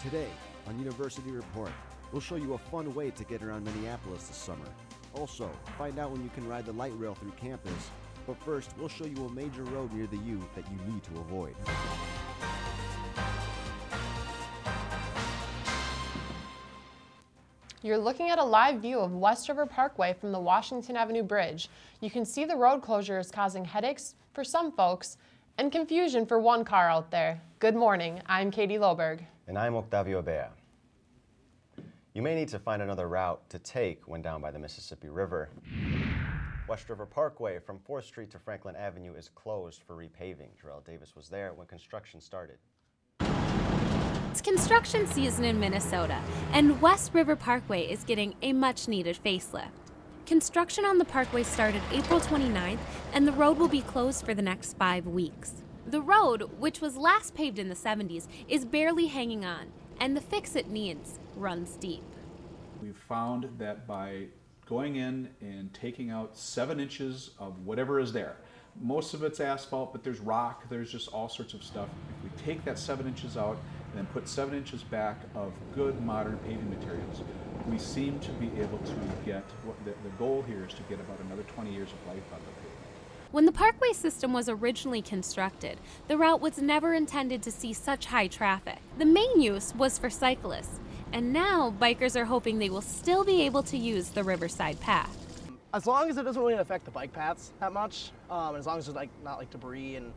Today, on University Report, we'll show you a fun way to get around Minneapolis this summer. Also, find out when you can ride the light rail through campus. But first, we'll show you a major road near the U that you need to avoid. You're looking at a live view of West River Parkway from the Washington Avenue Bridge. You can see the road closure is causing headaches for some folks and confusion for one car out there. Good morning, I'm Katie Loberg. And I'm Octavio Abea. You may need to find another route to take when down by the Mississippi River. West River Parkway from 4th Street to Franklin Avenue is closed for repaving. Jarrell Davis was there when construction started. It's construction season in Minnesota, and West River Parkway is getting a much-needed facelift. Construction on the parkway started April 29th, and the road will be closed for the next 5 weeks. The road, which was last paved in the 70s, is barely hanging on, and the fix it needs runs deep. We've found that by going in and taking out 7 inches of whatever is there, most of it's asphalt, but there's rock, there's just all sorts of stuff. If we take that 7 inches out and then put 7 inches back of good modern paving materials, we seem to be able to get, the goal here is to get about another 20 years of life out of the pavement. When the parkway system was originally constructed, the route was never intended to see such high traffic. The main use was for cyclists, and now bikers are hoping they will still be able to use the Riverside Path. As long as it doesn't really affect the bike paths that much, as long as there's not like debris and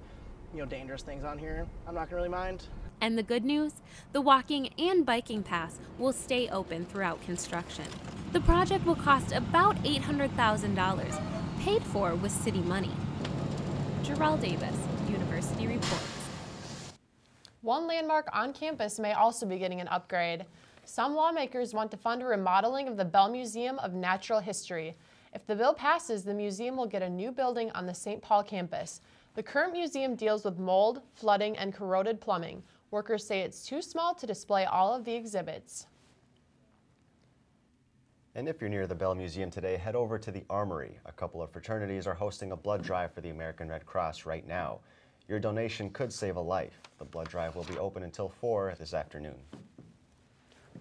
dangerous things on here, I'm not gonna really mind. And the good news, the walking and biking paths will stay open throughout construction. The project will cost about $800,000, paid for with city money. Jarrell Davis, University Reports. One landmark on campus may also be getting an upgrade. Some lawmakers want to fund a remodeling of the Bell Museum of Natural History. If the bill passes, the museum will get a new building on the St. Paul campus. The current museum deals with mold, flooding, and corroded plumbing. Workers say it's too small to display all of the exhibits. And if you're near the Bell Museum today, head over to the Armory. A couple of fraternities are hosting a blood drive for the American Red Cross right now. Your donation could save a life. The blood drive will be open until 4 this afternoon.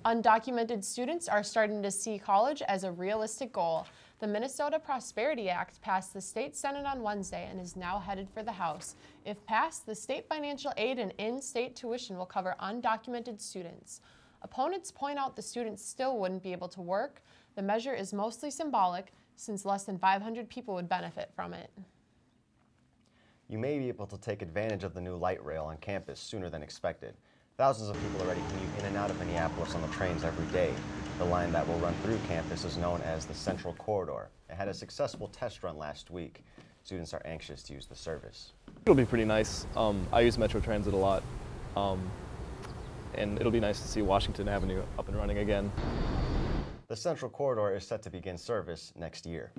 Undocumented students are starting to see college as a realistic goal. The Minnesota Prosperity Act passed the state Senate on Wednesday and is now headed for the House. If passed, the state financial aid and in-state tuition will cover undocumented students. Opponents point out the students still wouldn't be able to work. The measure is mostly symbolic, since less than 500 people would benefit from it. You may be able to take advantage of the new light rail on campus sooner than expected. Thousands of people already commute in and out of Minneapolis on the trains every day. The line that will run through campus is known as the Central Corridor. It had a successful test run last week. Students are anxious to use the service. It'll be pretty nice. I use Metro Transit a lot, and it'll be nice to see Washington Avenue up and running again. The Central Corridor is set to begin service next year.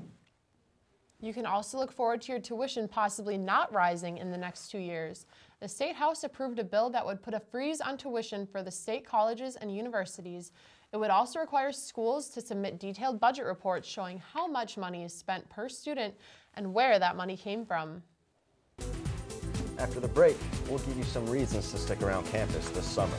You can also look forward to your tuition possibly not rising in the next 2 years. The State House approved a bill that would put a freeze on tuition for the state colleges and universities. It would also require schools to submit detailed budget reports showing how much money is spent per student and where that money came from. After the break, we'll give you some reasons to stick around campus this summer.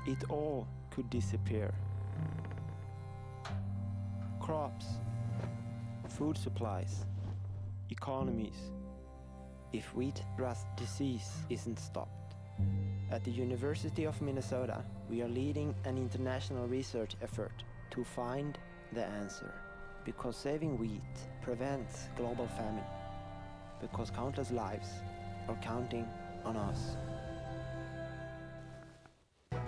It all could disappear. Crops, food supplies, economies, if wheat-rust disease isn't stopped. At the University of Minnesota, we are leading an international research effort to find the answer. Because saving wheat prevents global famine. Because countless lives are counting on us.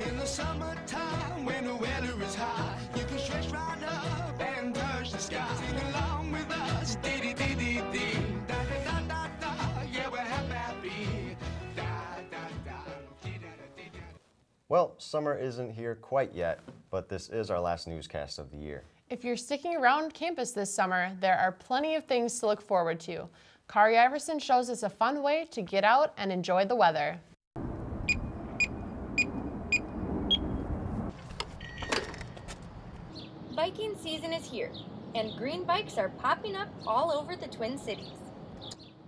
In the summertime, when the weather is hot, you can stretch right up and touch the sky. Sing along with us, dee-dee-dee-dee-dee. Da-da-da-da-da, yeah, we're happy. Da-da-da-dee-da-da-dee-da. Well, summer isn't here quite yet, but this is our last newscast of the year. If you're sticking around campus this summer, there are plenty of things to look forward to. Kari Iverson shows us a fun way to get out and enjoy the weather. Biking season is here, and green bikes are popping up all over the Twin Cities.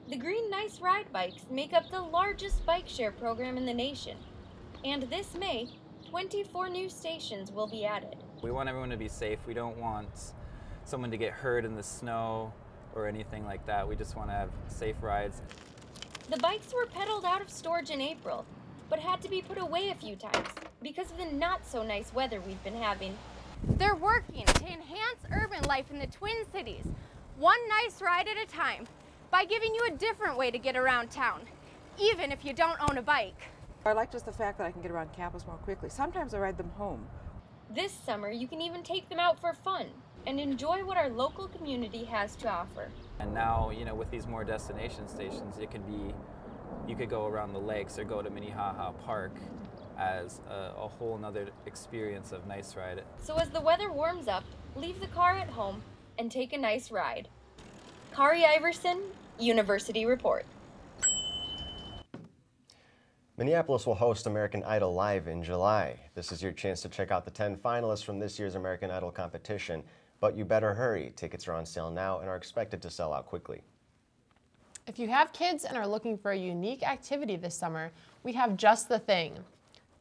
The Green Nice Ride bikes make up the largest bike share program in the nation. And this May, 24 new stations will be added. We want everyone to be safe. We don't want someone to get hurt in the snow or anything like that. We just want to have safe rides. The bikes were pedaled out of storage in April, but had to be put away a few times because of the not so nice weather we've been having. They're working to enhance urban life in the Twin Cities, one nice ride at a time, by giving you a different way to get around town, even if you don't own a bike. I like just the fact that I can get around campus more quickly. Sometimes I ride them home. This summer, you can even take them out for fun and enjoy what our local community has to offer. And now, you know, with these more destination stations, you could go around the lakes or go to Minnehaha Park as a whole nother experience of nice ride. So as the weather warms up, leave the car at home and take a nice ride. Kari, Iverson, University Report. Minneapolis will host American Idol Live in July. This is your chance to check out the 10 finalists from this year's American Idol competition, but you better hurry. Tickets are on sale now and are expected to sell out quickly. If you have kids and are looking for a unique activity this summer, we have just the thing.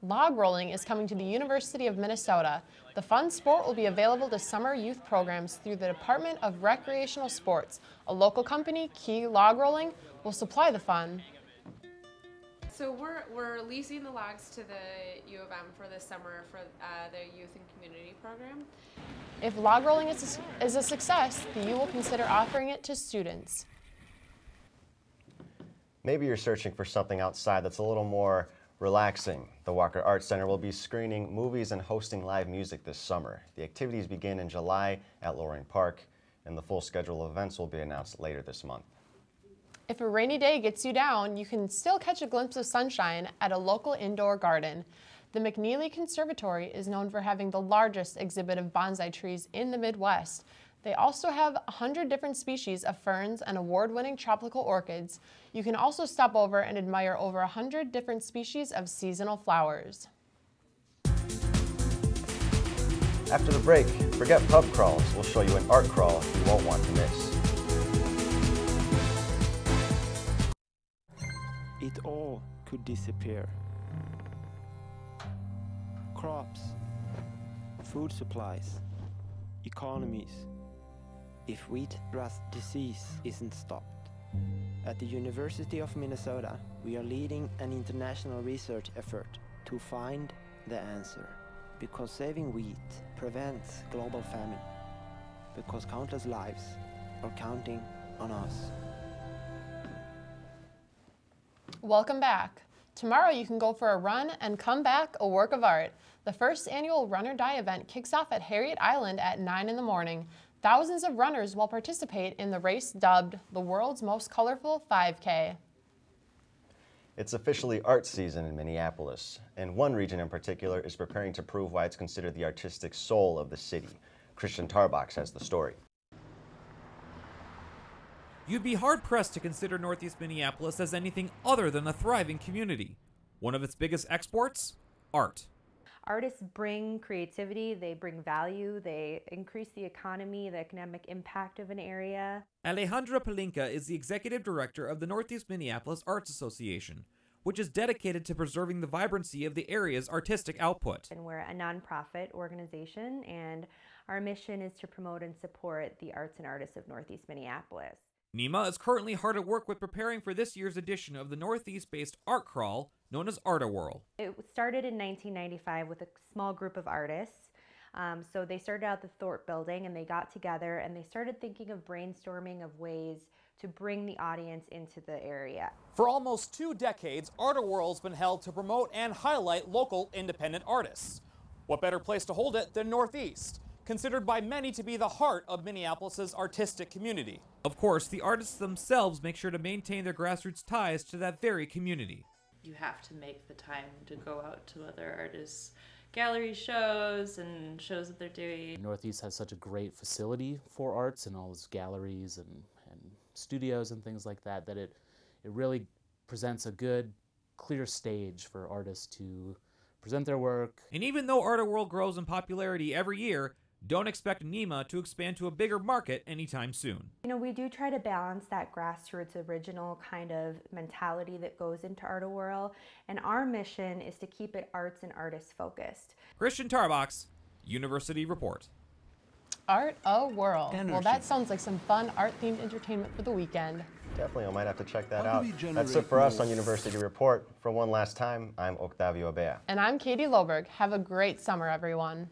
Log rolling is coming to the University of Minnesota. The fun sport will be available to summer youth programs through the Department of Recreational Sports. A local company, Key Log Rolling, will supply the fun. So we're leasing the logs to the U of M for this summer for the Youth and Community Program. If log rolling is a success, the U will consider offering it to students. Maybe you're searching for something outside that's a little more relaxing. The Walker Arts Center will be screening movies and hosting live music this summer. The activities begin in July at Loberg Park, and the full schedule of events will be announced later this month. If a rainy day gets you down, you can still catch a glimpse of sunshine at a local indoor garden. The McNeely Conservatory is known for having the largest exhibit of bonsai trees in the Midwest. They also have 100 different species of ferns and award-winning tropical orchids. You can also stop over and admire over 100 different species of seasonal flowers. After the break, forget pub crawls. We'll show you an art crawl you won't want to miss. It all could disappear. Crops, food supplies, economies, if wheat rust disease isn't stopped. At the University of Minnesota, we are leading an international research effort to find the answer. Because saving wheat prevents global famine. Because countless lives are counting on us. Welcome back. Tomorrow you can go for a run and come back a work of art. The first annual Run or Die event kicks off at Harriet Island at 9 in the morning. Thousands of runners will participate in the race dubbed the world's most colorful 5K. It's officially art season in Minneapolis, and one region in particular is preparing to prove why it's considered the artistic soul of the city. Christiaan Tarbox has the story. You'd be hard-pressed to consider Northeast Minneapolis as anything other than a thriving community. One of its biggest exports? Art. Artists bring creativity, they bring value, they increase the economy, the economic impact of an area. Alejandra Palinka is the executive director of the Northeast Minneapolis Arts Association, which is dedicated to preserving the vibrancy of the area's artistic output. And we're a nonprofit organization, and our mission is to promote and support the arts and artists of Northeast Minneapolis. Nima is currently hard at work with preparing for this year's edition of the Northeast-based art crawl known as Art-A-Whirl. It started in 1995 with a small group of artists. So they started out at the Thorpe building and they got together and they started thinking of brainstorming of ways to bring the audience into the area. For almost 2 decades, Art-A-Whirl's been held to promote and highlight local independent artists. What better place to hold it than Northeast, considered by many to be the heart of Minneapolis's artistic community. Of course, the artists themselves make sure to maintain their grassroots ties to that very community. You have to make the time to go out to other artists' gallery shows and shows that they're doing. Northeast has such a great facility for arts and all its galleries and studios and things like that, that it really presents a good, clear stage for artists to present their work. And even though Art-A-Whirl grows in popularity every year, don't expect NEMA to expand to a bigger market anytime soon. You know, we do try to balance that grassroots original kind of mentality that goes into Art-A-Whirl, and our mission is to keep it arts and artists focused. Christiaan Tarbox, University Report. Art-A-Whirl. Well, that sounds like some fun art-themed entertainment for the weekend. Definitely, I might have to check that out. That's it for us on University Report. For one last time, I'm Octavio Abea. And I'm Katie Loberg. Have a great summer, everyone.